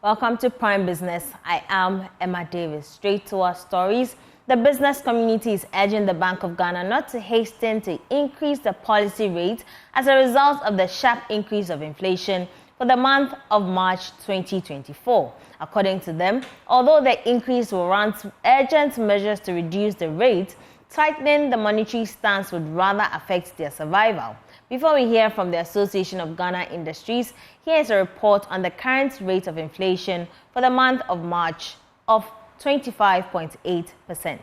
Welcome to Prime Business. I am Emma Davis. Straight to our stories. The business community is urging the Bank of Ghana not to hasten to increase the policy rate as a result of the sharp increase of inflation for the month of March 2024. According to them, although the increase warrants urgent measures to reduce the rate, tightening the monetary stance would rather affect their survival. Before we hear from the Association of Ghana Industries, here is a report on the current rate of inflation for the month of March of 25.8%.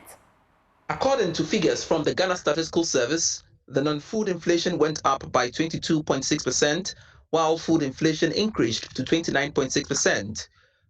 According to figures from the Ghana Statistical Service, the non-food inflation went up by 22.6%, while food inflation increased to 29.6%.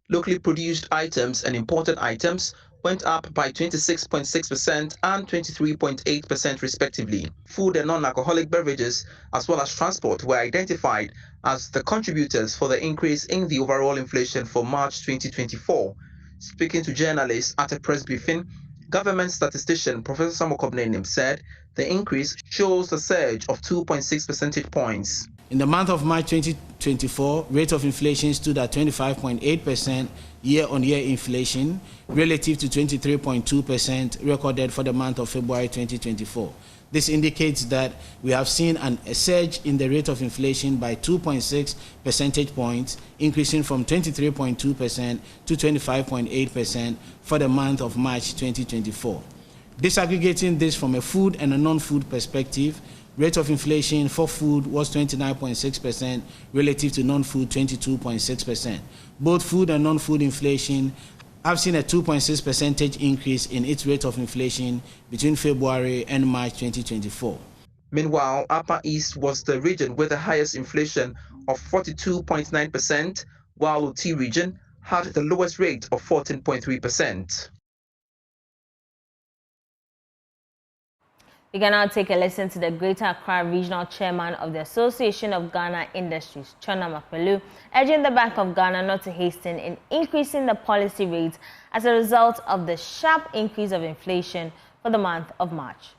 Locally produced items and imported items went up by 26.6% and 23.8% respectively. Food and non-alcoholic beverages, as well as transport, were identified as the contributors for the increase in the overall inflation for March 2024. Speaking to journalists at a press briefing, government statistician Professor Samuel Kobnenim said the increase shows a surge of 2.6 percentage points. In the month of March 2024, rate of inflation stood at 25.8% year-on-year inflation relative to 23.2% recorded for the month of February 2024. This indicates that we have seen a surge in the rate of inflation by 2.6 percentage points, increasing from 23.2% to 25.8% for the month of March 2024. Disaggregating this from a food and a non-food perspective, rate of inflation for food was 29.6% relative to non-food 22.6%. Both food and non-food inflation have seen a 2.6 percentage increase in its rate of inflation between February and March 2024. Meanwhile, Upper East was the region with the highest inflation of 42.9%, while Uti region had the lowest rate of 14.3%. We can now take a listen to the Greater Accra Regional Chairman of the Association of Ghana Industries, Chona Makpelu, urging the Bank of Ghana not to hasten in increasing the policy rate as a result of the sharp increase of inflation for the month of March.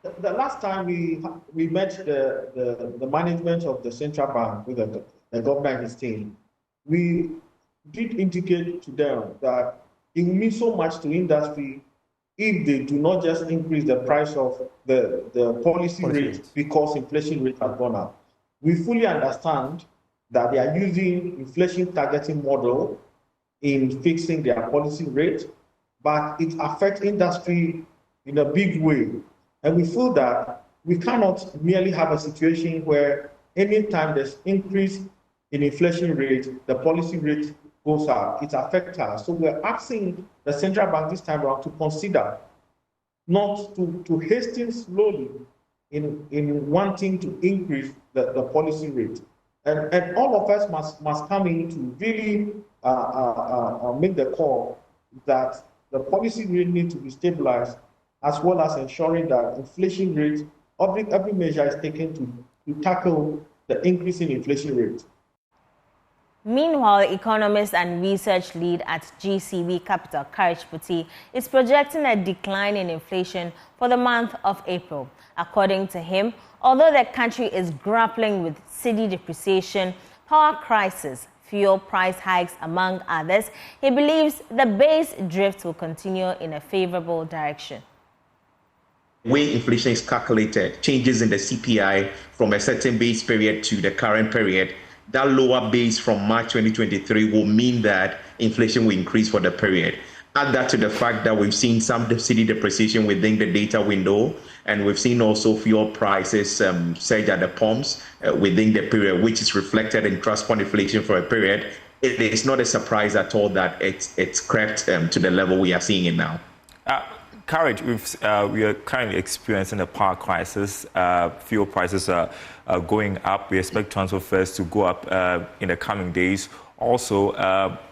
The last time we met the management of the central bank with the governor and his team, we did indicate to them that it will mean so much to industry if they do not just increase the price of the policy rate because inflation rate has gone up. We fully understand that they are using inflation targeting model in fixing their policy rate, but it affects industry in a big way. And we feel that we cannot merely have a situation where anytime there's increase in inflation rate, the policy rate goes up, it affects us. So we're asking the central bank this time around to consider not to hasten slowly in wanting to increase the policy rate. And all of us must come in to really make the call that the policy rate needs to be stabilized, as well as ensuring that inflation rate, every measure is taken to tackle the increase in inflation rate. Meanwhile, economist and research lead at GCB Capital, Courage Puti, is projecting a decline in inflation for the month of April. According to him, although the country is grappling with cedi depreciation, power crisis, fuel price hikes, among others, he believes the base drift will continue in a favorable direction. The way inflation is calculated, changes in the CPI from a certain base period to the current period, that lower base from March 2023 will mean that inflation will increase for the period. Add that to the fact that we've seen some cedi depreciation within the data window, and we've seen also fuel prices surge at the pumps within the period, which is reflected in transport inflation for a period. It is not a surprise at all that it's crept to the level we are seeing it now. Courage, we are currently experiencing a power crisis. Fuel prices are going up. We expect transfer fares to go up in the coming days. Also,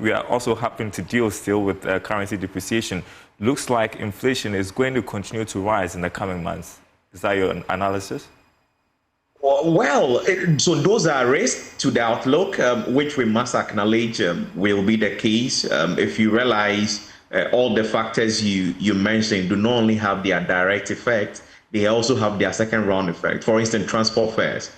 we are also having to deal still with currency depreciation. Looks like inflation is going to continue to rise in the coming months. Is that your analysis? Well, so those are risks to the outlook, which we must acknowledge will be the case. If you realize all the factors you mentioned do not only have their direct effect, they also have their second round effect. For instance, transport fares.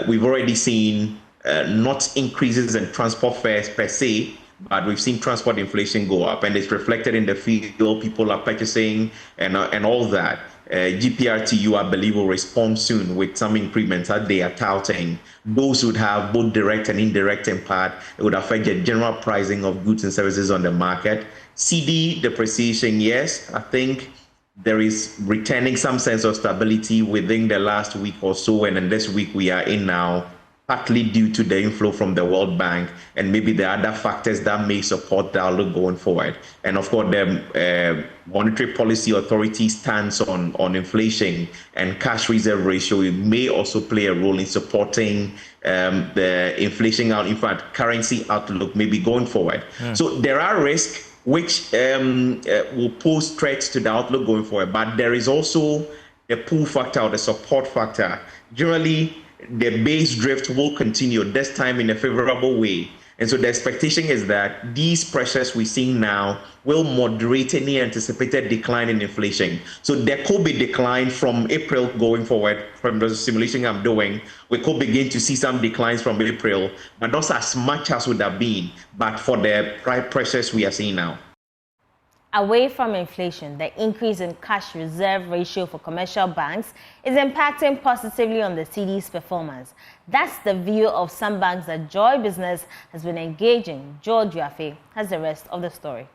We've already seen not increases in transport fares per se, but we've seen transport inflation go up, and it's reflected in the fuel people are purchasing and all that. GPRTU, I believe, will respond soon with some increments that they are touting. Those would have both direct and indirect impact. It would affect the general pricing of goods and services on the market. CD depreciation, yes, I think there is returning some sense of stability within the last week or so, and in this week we are in now, partly due to the inflow from the World Bank and maybe the other factors that may support the outlook going forward. And of course, the Monetary Policy Authority stance on inflation and cash reserve ratio may also play a role in supporting the inflation in fact, currency outlook maybe going forward. So there are risks which will pose threats to the outlook going forward, but there is also the pull factor or the support factor. Generally, the base drift will continue, this time in a favorable way. And so the expectation is that these pressures we're seeing now will moderate any anticipated decline in inflation. So there could be decline from April going forward. From the simulation I'm doing, we could begin to see some declines from April, but not as much as would have been, but for the price pressures we are seeing now. Away from inflation, the increase in cash reserve ratio for commercial banks is impacting positively on the CD's performance. That's the view of some banks that Joy Business has been engaging. George Yafe has the rest of the story.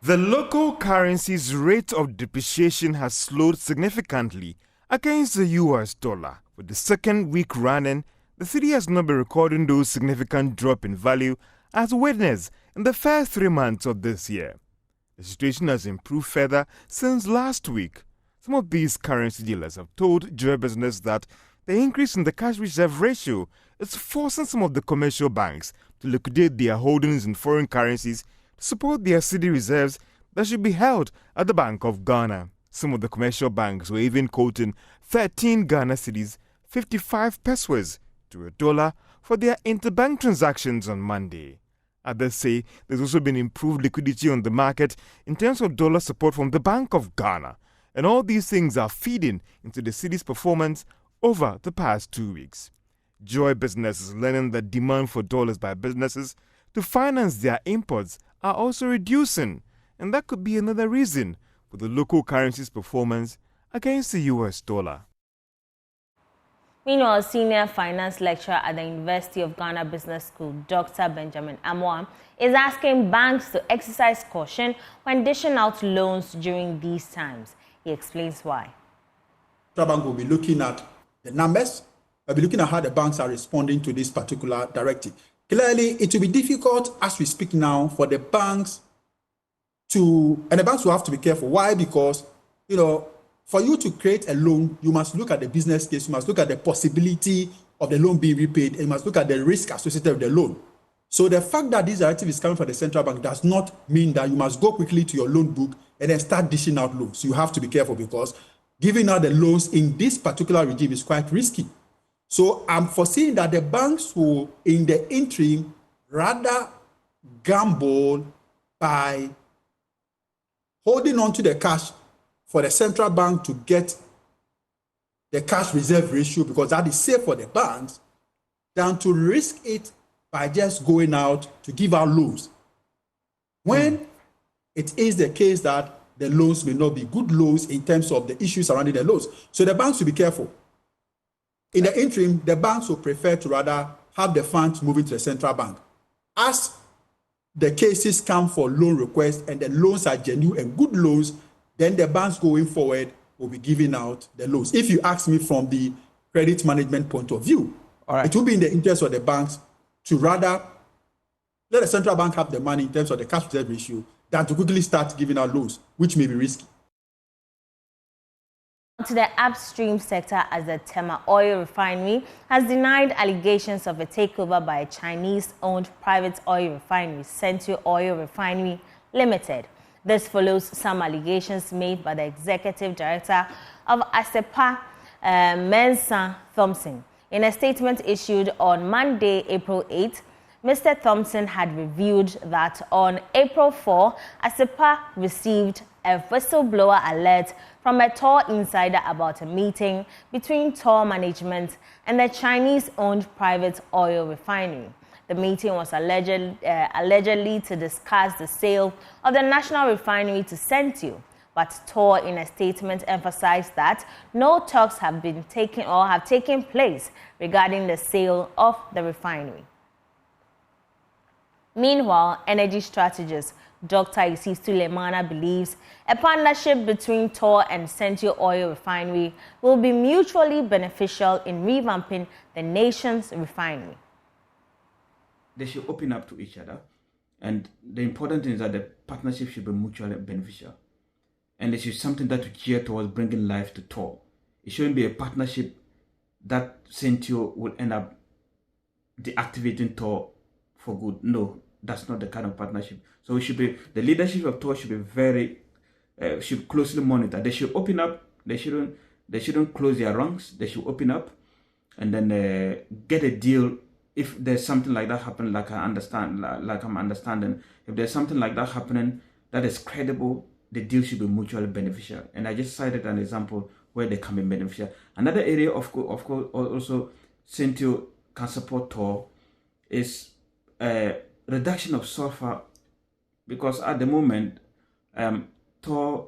The local currency's rate of depreciation has slowed significantly against the US dollar. For the second week running, the cedi has not been recording those significant drop in value as witnessed in the first 3 months of this year. The situation has improved further since last week. Some of these currency dealers have told Joy Business that the increase in the cash reserve ratio is forcing some of the commercial banks to liquidate their holdings in foreign currencies to support their cedi reserves that should be held at the Bank of Ghana. Some of the commercial banks were even quoting 13 Ghana cedis, 55 pesos to a dollar for their interbank transactions on Monday. Others say there's also been improved liquidity on the market in terms of dollar support from the Bank of Ghana. And all these things are feeding into the city's performance over the past 2 weeks. Joy Business is learning that demand for dollars by businesses to finance their imports are also reducing. And that could be another reason for the local currency's performance against the US dollar. Meanwhile, senior finance lecturer at the University of Ghana Business School, Dr. Benjamin Amo, is asking banks to exercise caution when dishing out loans during these times. He explains why. The bank will be looking at the numbers, we'll be looking at how the banks are responding to this particular directive. Clearly, it will be difficult as we speak now for the banks and the banks will have to be careful. Why? Because, for you to create a loan, you must look at the business case, you must look at the possibility of the loan being repaid, and you must look at the risk associated with the loan. So the fact that this directive is coming from the central bank does not mean that you must go quickly to your loan book and then start dishing out loans. You have to be careful because giving out the loans in this particular regime is quite risky. So I'm foreseeing that the banks will, in the interim, rather gamble by holding on to the cash for the central bank to get the cash reserve ratio because that is safe for the banks, than to risk it by just going out to give out loans. When it is the case that the loans may not be good loans in terms of the issues surrounding the loans. So the banks will be careful. In the interim, the banks will prefer to rather have the funds moving to the central bank. As the cases come for loan requests and the loans are genuine and good loans, then the banks going forward will be giving out the loans. If you ask me from the credit management point of view, it will be in the interest of the banks to rather let the central bank have the money in terms of the cash reserve ratio than to quickly start giving out loans, which may be risky. To the upstream sector, as the TMA Oil Refinery has denied allegations of a takeover by a Chinese-owned private oil refinery, Central Oil Refinery Limited. This follows some allegations made by the executive director of ASEPA, Mensa Thompson. In a statement issued on Monday, April 8, Mr. Thompson had revealed that on April 4, ASEPA received a whistleblower alert from a TOR insider about a meeting between TOR management and the Chinese-owned private oil refinery. The meeting was allegedly to discuss the sale of the national refinery to Sentio, but TOR in a statement emphasized that no talks have been taken or have taken place regarding the sale of the refinery. Meanwhile, energy strategist Dr. Ishaq Akintola believes a partnership between TOR and Sentio Oil Refinery will be mutually beneficial in revamping the nation's refinery. They should open up to each other, and the important thing is that the partnership should be mutually beneficial, and it should be something that will gear towards bringing life to TOR. It shouldn't be a partnership that Sentio will end up deactivating TOR for good. No, that's not the kind of partnership. So it should be, the leadership of TOR should be very, should closely monitor. They should open up. They shouldn't close their ranks. They should open up, and then get a deal. If there's something like that happening, like I'm understanding, if there's something like that happening that is credible, the deal should be mutually beneficial. And I just cited an example where they can be beneficial. Another area, of course, also Sentio can support TOR is reduction of sulfur, because at the moment, TOR,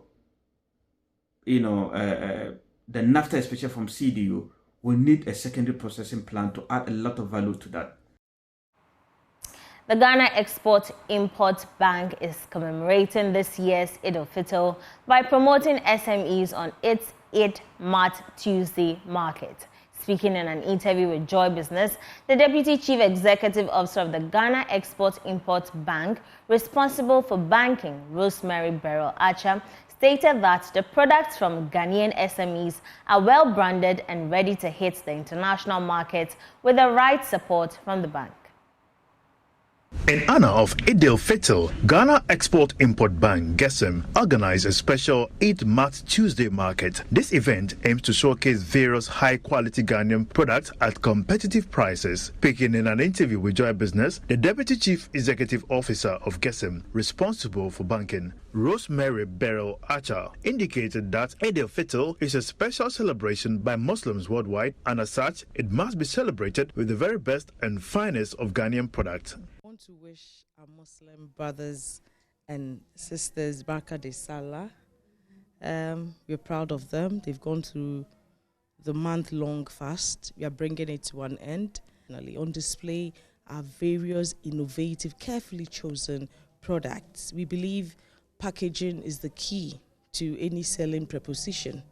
the naphtha, especially from CDU, will need a secondary processing plant to add a lot of value to that. The Ghana Export-Import Bank is commemorating this year's Eid al-Fitr by promoting SMEs on its Eid Mat Tuesday market. Speaking in an interview with Joy Business, the Deputy Chief Executive Officer of the Ghana Export-Import Bank, responsible for banking, Rosemary Beryl Archer, stated that the products from Ghanaian SMEs are well branded and ready to hit the international market with the right support from the bank. In honor of Eid al-Fitr, Ghana Export-Import Bank (GESIM) organized a special Eid Mat Tuesday market. This event aims to showcase various high-quality Ghanaian products at competitive prices. Speaking in an interview with Joy Business, the Deputy Chief Executive Officer of GESIM, responsible for banking, Rosemary Beryl Archer, indicated that Eid al-Fitr is a special celebration by Muslims worldwide, and as such, it must be celebrated with the very best and finest of Ghanaian products. To wish our Muslim brothers and sisters Baraka de Salah. We're proud of them. They've gone through the month-long fast. We are bringing it to an end. On display are various innovative, carefully chosen products. We believe packaging is the key to any selling proposition.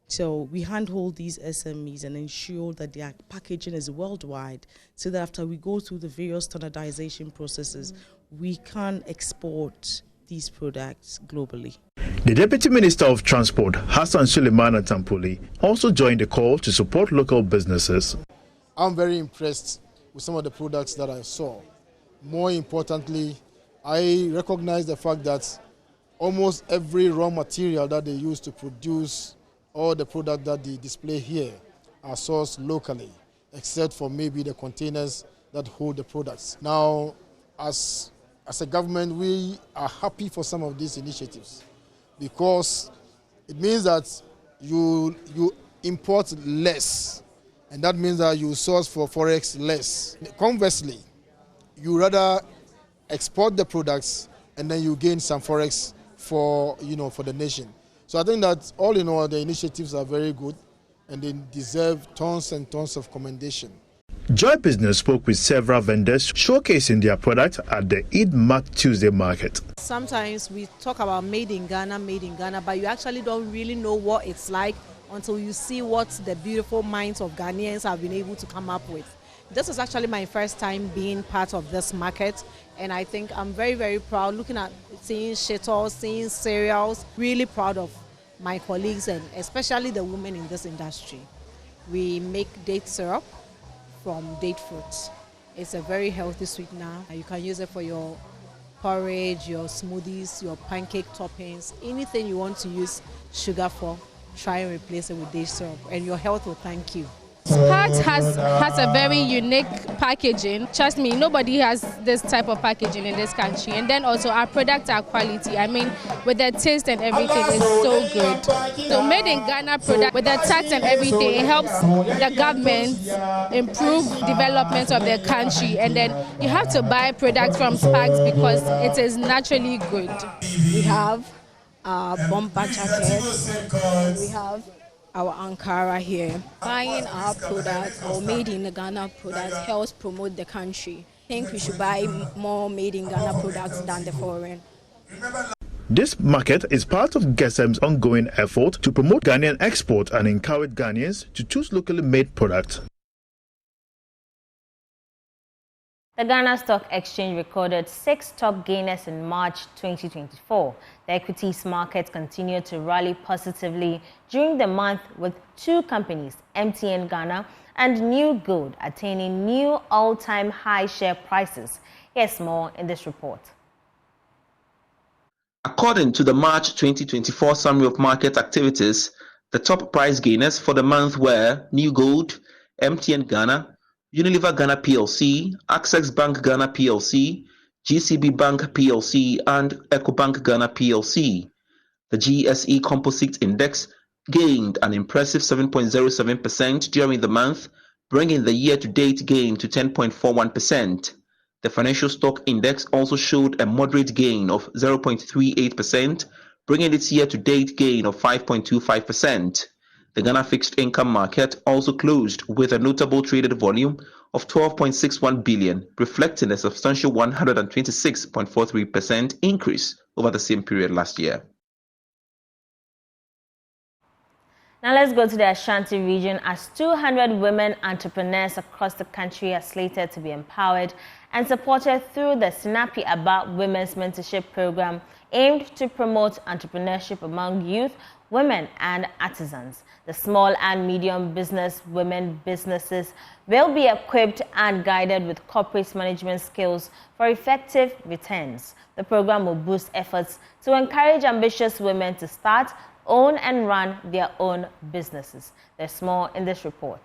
So we handhold these SMEs and ensure that their packaging is worldwide, so that after we go through the various standardization processes, we can export these products globally. The Deputy Minister of Transport, Hassan Suleiman Atampoli, also joined the call to support local businesses. I'm very impressed with some of the products that I saw. More importantly, I recognize the fact that almost every raw material that they use to produce all the products that they display here are sourced locally, except for maybe the containers that hold the products. Now, as a government, we are happy for some of these initiatives because it means that you import less, and that means that you source for forex less. Conversely, you rather export the products and then you gain some forex for the nation. So I think that all in all, the initiatives are very good and they deserve tons and tons of commendation. Joy Business spoke with several vendors showcasing their products at the Eid Mat Tuesday market. Sometimes we talk about made in Ghana, but you actually don't really know what it's like until you see what the beautiful minds of Ghanaians have been able to come up with. This is actually my first time being part of this market, and I think I'm very, very proud looking at seeing shittles, seeing cereals, really proud of my colleagues and especially the women in this industry. We make date syrup from date fruits. It's a very healthy sweetener. You can use it for your porridge, your smoothies, your pancake toppings, anything you want to use sugar for, try and replace it with date syrup and your health will thank you. Sparks has a very unique packaging. Trust me, nobody has this type of packaging in this country. And then also our products are quality. I mean, with the taste and everything, is so good. So made in Ghana product, with the tax and everything, it helps the government improve development of their country. And then you have to buy products from Sparks because it is naturally good. We have our bomber jackets. We have our Ankara here. Buying our products or made in Ghana products helps promote the country. I think we should buy more made in Ghana products than the foreign. This market is part of GESEM's ongoing effort to promote Ghanaian export and encourage Ghanaians to choose locally made products. The Ghana Stock Exchange recorded 6 stock gainers in March 2024. The equities market continued to rally positively during the month, with 2 companies, MTN Ghana and New Gold, attaining new all-time high share prices. Here's more in this report. According to the March 2024 summary of market activities, the top price gainers for the month were New Gold, MTN Ghana, Unilever Ghana PLC, Access Bank Ghana PLC, GCB Bank PLC, and EcoBank Ghana PLC. The GSE Composite Index gained an impressive 7.07% during the month, bringing the year-to-date gain to 10.41%. The Financial Stock Index also showed a moderate gain of 0.38%, bringing its year-to-date gain of 5.25%. The Ghana Fixed Income Market also closed with a notable traded volume of 12.61 billion, reflecting a substantial 126.43% increase over the same period last year. Now let's go to the Ashanti region, as 200 women entrepreneurs across the country are slated to be empowered and supported through the Snappy About Women's Mentorship Program, aimed to promote entrepreneurship among youth, women and artisans. The small and medium business women businesses will be equipped and guided with corporate management skills for effective returns. The program will boost efforts to encourage ambitious women to start, own and run their own businesses. There's more in this report.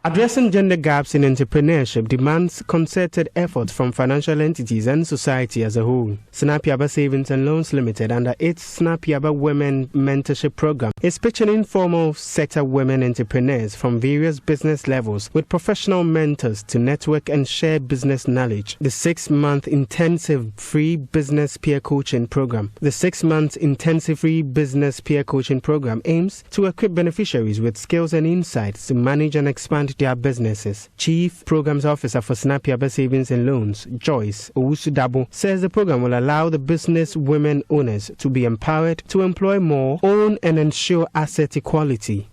Addressing gender gaps in entrepreneurship demands concerted efforts from financial entities and society as a whole. Snappy Aba Savings and Loans Limited, under its Snappy Aba Women Mentorship Program, is pitching informal sector women entrepreneurs from various business levels with professional mentors to network and share business knowledge. The 6-month intensive free business peer coaching program. The 6-month intensive free business peer coaching program aims to equip beneficiaries with skills and insights to manage and expand their businesses. Chief Programs Officer for Snappy Aba Savings and Loans, Joyce Owusu-Dabo, says the program will allow the business women owners to be empowered to employ more, own and ensure asset equality.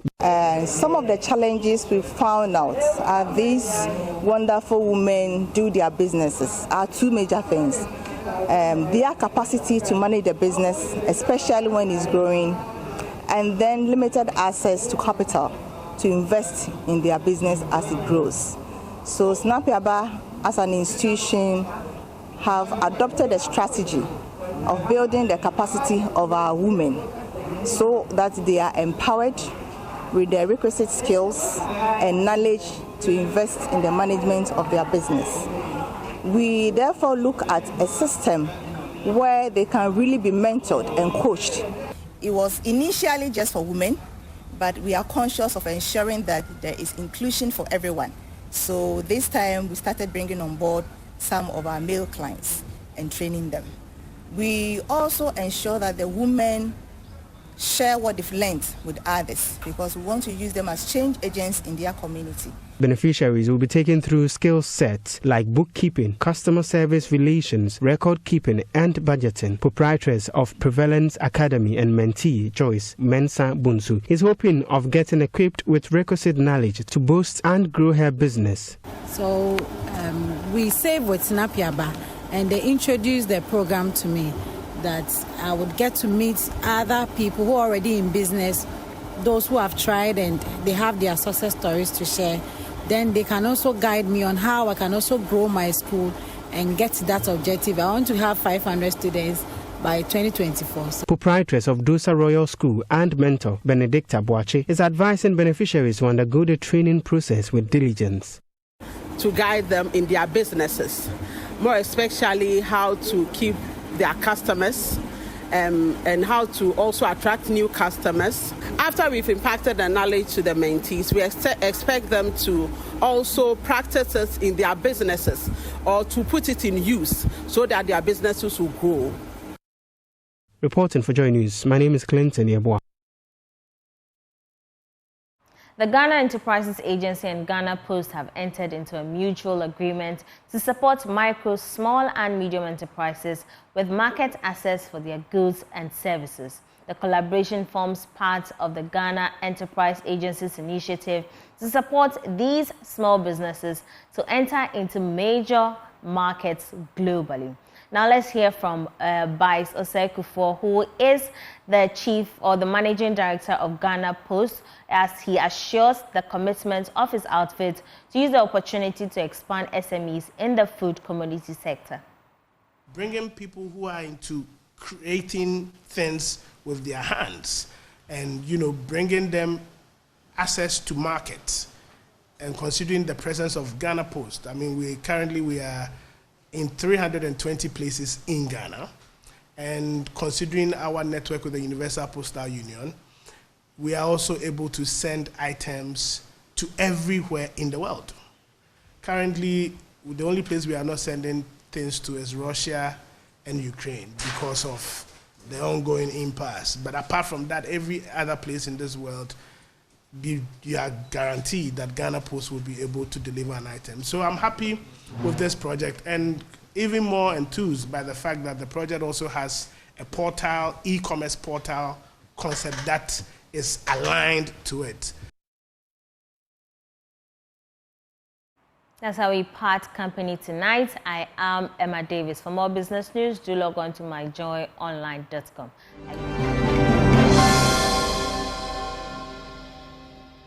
Some of the challenges we found out are these wonderful women do their businesses are 2 major things. Their capacity to manage the business, especially when it's growing, and then limited access to capital to invest in their business as it grows. So Snappy Aba, as an institution, have adopted a strategy of building the capacity of our women so that they are empowered with the requisite skills and knowledge to invest in the management of their business. We therefore look at a system where they can really be mentored and coached. It was initially just for women, but we are conscious of ensuring that there is inclusion for everyone. So this time we started bringing on board some of our male clients and training them. We also ensure that the women share what they've learned with others, because we want to use them as change agents in their community. Beneficiaries will be taken through skill sets like bookkeeping, customer service relations, record keeping and budgeting. Proprietress of Prevalence Academy and mentee Joyce Mensa Bunsu is hoping of getting equipped with requisite knowledge to boost and grow her business. So we save with Snappy Aba, and they introduced the program to me that I would get to meet other people who are already in business, those who have tried and they have their success stories to share. Then they can also guide me on how I can also grow my school and get to that objective. I want to have 500 students by 2024. Proprietress of Dosa Royal School and mentor Benedicta Boache is advising beneficiaries to undergo the training process with diligence. To guide them in their businesses, more especially how to keep their customers and how to also attract new customers. After we've imparted the knowledge to the mentees, we expect them to also practice it in their businesses or to put it in use so that their businesses will grow. Reporting for Joy News, my name is Clinton Yeboah. The Ghana Enterprises Agency and Ghana Post have entered into a mutual agreement to support micro, small and medium enterprises with market access for their goods and services. The collaboration forms part of the Ghana Enterprise Agency's initiative to support these small businesses to enter into major markets globally. Now let's hear from Bice Osekufo, who is the chief or the managing director of Ghana Post, as he assures the commitment of his outfit to use the opportunity to expand SMEs in the food commodity sector. Bringing people who are into creating things with their hands and, bringing them access to markets, and considering the presence of Ghana Post. I mean, we are in 320 places in Ghana, and considering our network with the Universal Postal Union, we are also able to send items to everywhere in the world. Currently, the only place we are not sending things to is Russia and Ukraine because of the ongoing impasse. But apart from that, every other place in this world, you are guaranteed that Ghana Post will be able to deliver an item. So I'm happy with this project, and even more enthused by the fact that the project also has a portal, e-commerce portal concept that is aligned to it. That's how we part company tonight. I am Emma Davis. For more business news, do log on to myjoyonline.com.